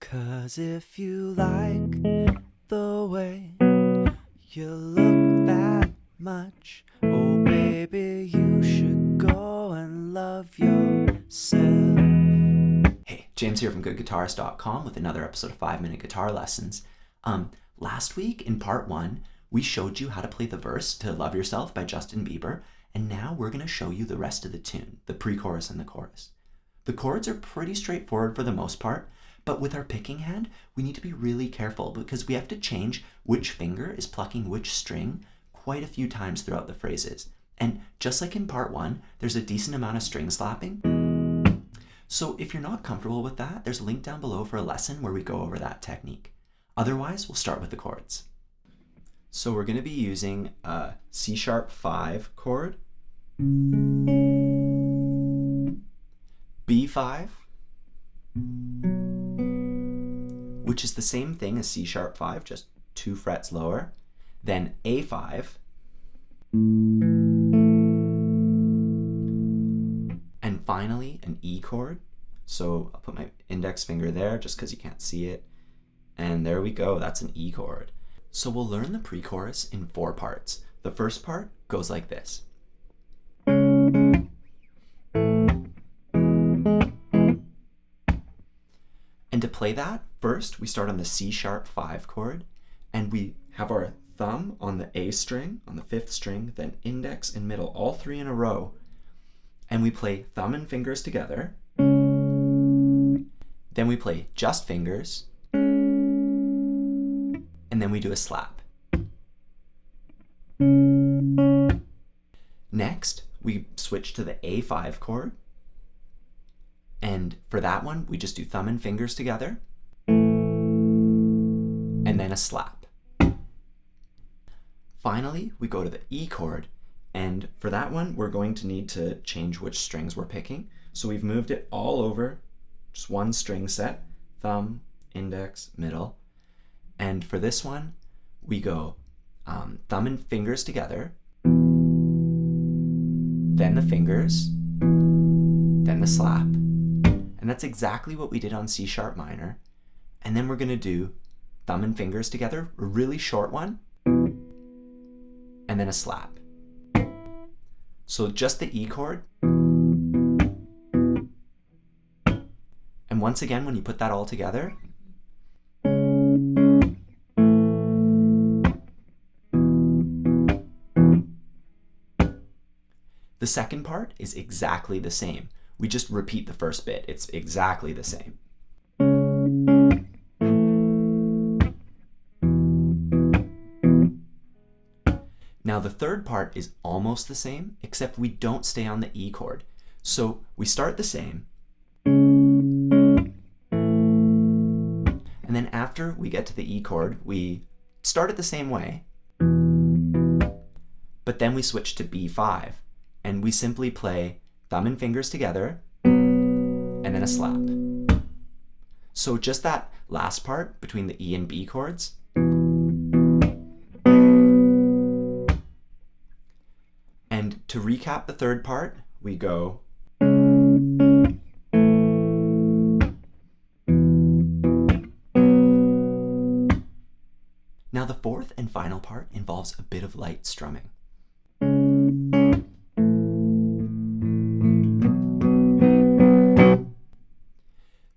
'Cause if you like the way you look that much, oh baby, you should go and love yourself. Hey, James here from goodguitarist.com with another episode of 5-Minute Guitar Lessons. Last week in part 1, we showed you how to play the verse to Love Yourself by Justin Bieber, and now we're going to show you the rest of the tune, the pre-chorus and the chorus. The chords are pretty straightforward for the most part, but with our picking hand, we need to be really careful because we have to change which finger is plucking which string quite a few times throughout the phrases. And just like in part 1, there's a decent amount of string slapping. So if you're not comfortable with that, there's a link down below for a lesson where we go over that technique. Otherwise, we'll start with the chords. So we're going to be using a C#5 chord, B5, which is the same thing as C#5, just 2 frets lower, then A5, and finally an E chord. So I'll put my index finger there just because you can't see it. And there we go, that's an E chord. So we'll learn the pre-chorus in 4 parts. The first part goes like this. And to play that, first we start on the C#5 chord, and we have our thumb on the A string, on the 5th string, then index and middle, all 3 in a row. And we play thumb and fingers together. Then we play just fingers. And then we do a slap. Next, we switch to the A5 chord. And for that one, we just do thumb and fingers together. And then a slap. Finally, we go to the E chord. And for that one, we're going to need to change which strings we're picking. So we've moved it all over, just one string set, thumb, index, middle. And for this one, we go thumb and fingers together, then the fingers, then the slap. And that's exactly what we did on C# minor. And then we're going to do thumb and fingers together, a really short one, and then a slap. So just the E chord. And once again, when you put that all together, the second part is exactly the same. We just repeat the first bit. It's exactly the same. Now the third part is almost the same, except we don't stay on the E chord. So we start the same, and then after we get to the E chord, we start it the same way, but then we switch to B5. And we simply play thumb and fingers together, and then a slap. So just that last part between the E and B chords. And to recap the third part, we go Now the fourth and final part involves a bit of light strumming.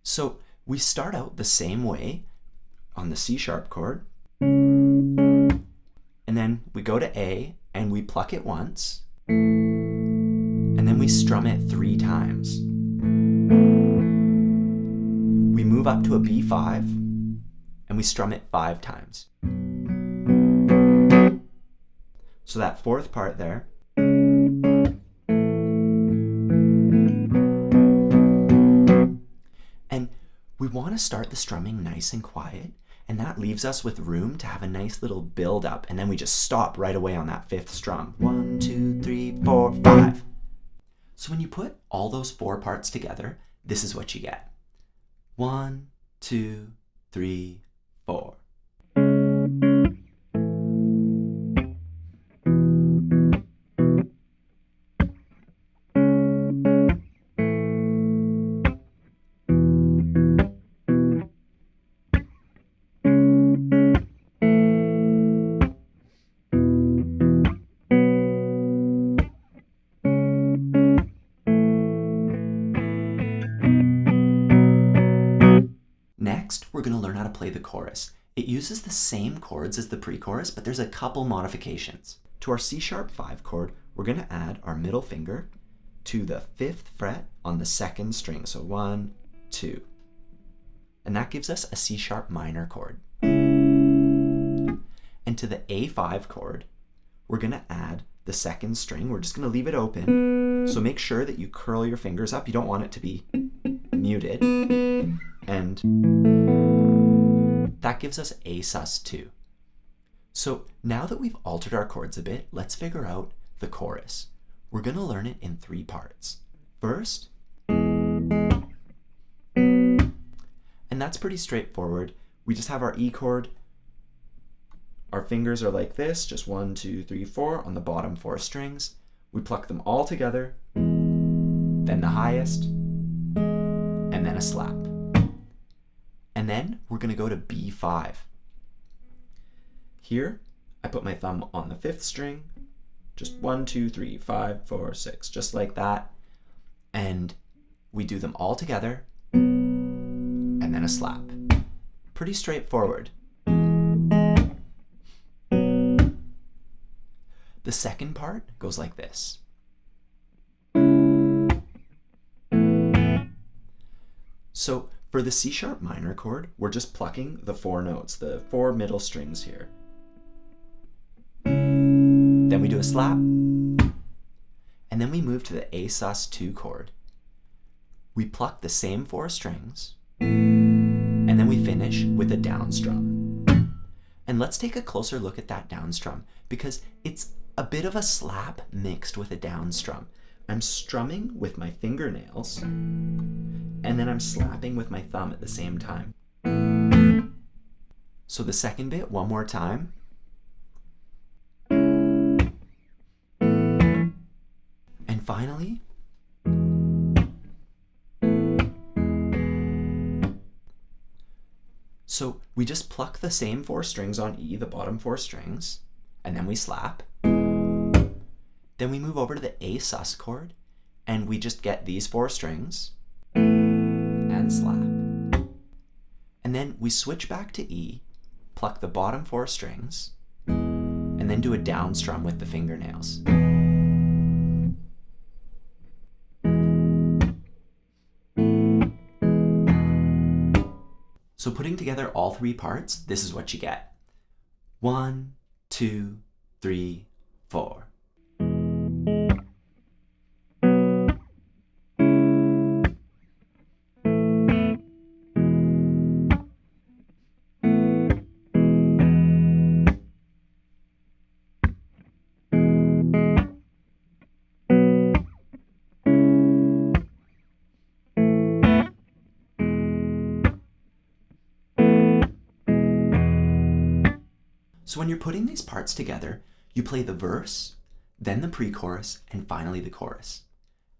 So we start out the same way on the C# chord, and then we go to A and we pluck it once, and then we strum it 3 times. We move up to a B5 and we strum it 5 times. So that fourth part there, we want to start the strumming nice and quiet, and that leaves us with room to have a nice little build up, and then we just stop right away on that 5th strum. 1, 2, 3, 4, 5. So when you put all those 4 parts together, this is what you get. 1, 2, 3, 4. Next, we're going to learn how to play the chorus. It uses the same chords as the pre-chorus, but there's a couple modifications. To our C-sharp 5 chord, we're going to add our middle finger to the 5th fret on the 2nd string. So 1, 2. And that gives us a C-sharp minor chord. And to the A5 chord, we're going to add the 2nd string. We're just going to leave it open. So make sure that you curl your fingers up. You don't want it to be muted. And that gives us A sus2. So now that we've altered our chords a bit, let's figure out the chorus. We're going to learn it in 3 parts. First, and that's pretty straightforward. We just have our E chord. Our fingers are like this, just 1, 2, 3, 4 on the bottom 4 strings. We pluck them all together, then the highest, and then a slap. And then we're going to go to B5. Here, I put my thumb on the 5th string, just 1, 2, 3, 5, 4, 6, just like that. And we do them all together, and then a slap. Pretty straightforward. The second part goes like this. So for the C-sharp minor chord, we're just plucking the 4 notes, the 4 middle strings here. Then we do a slap, and then we move to the A sus2 chord. We pluck the same 4 strings, and then we finish with a down strum. And let's take a closer look at that down strum, because it's a bit of a slap mixed with a down strum. I'm strumming with my fingernails, and then I'm slapping with my thumb at the same time. So the second bit, one more time. And finally, so we just pluck the same 4 strings on E, the bottom 4 strings, and then we slap. Then we move over to the A sus chord, and we just get these 4 strings and slap. And then we switch back to E, pluck the bottom 4 strings, and then do a down strum with the fingernails. So putting together all 3 parts, this is what you get. 1, 2, 3, 4. So when you're putting these parts together, you play the verse, then the pre-chorus, and finally the chorus.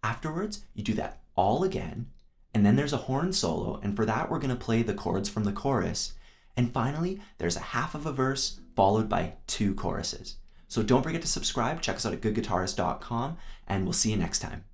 Afterwards, you do that all again, and then there's a horn solo, and for that we're going to play the chords from the chorus, and finally there's a half of a verse followed by 2 choruses. So don't forget to subscribe, check us out at goodguitarist.com, and we'll see you next time.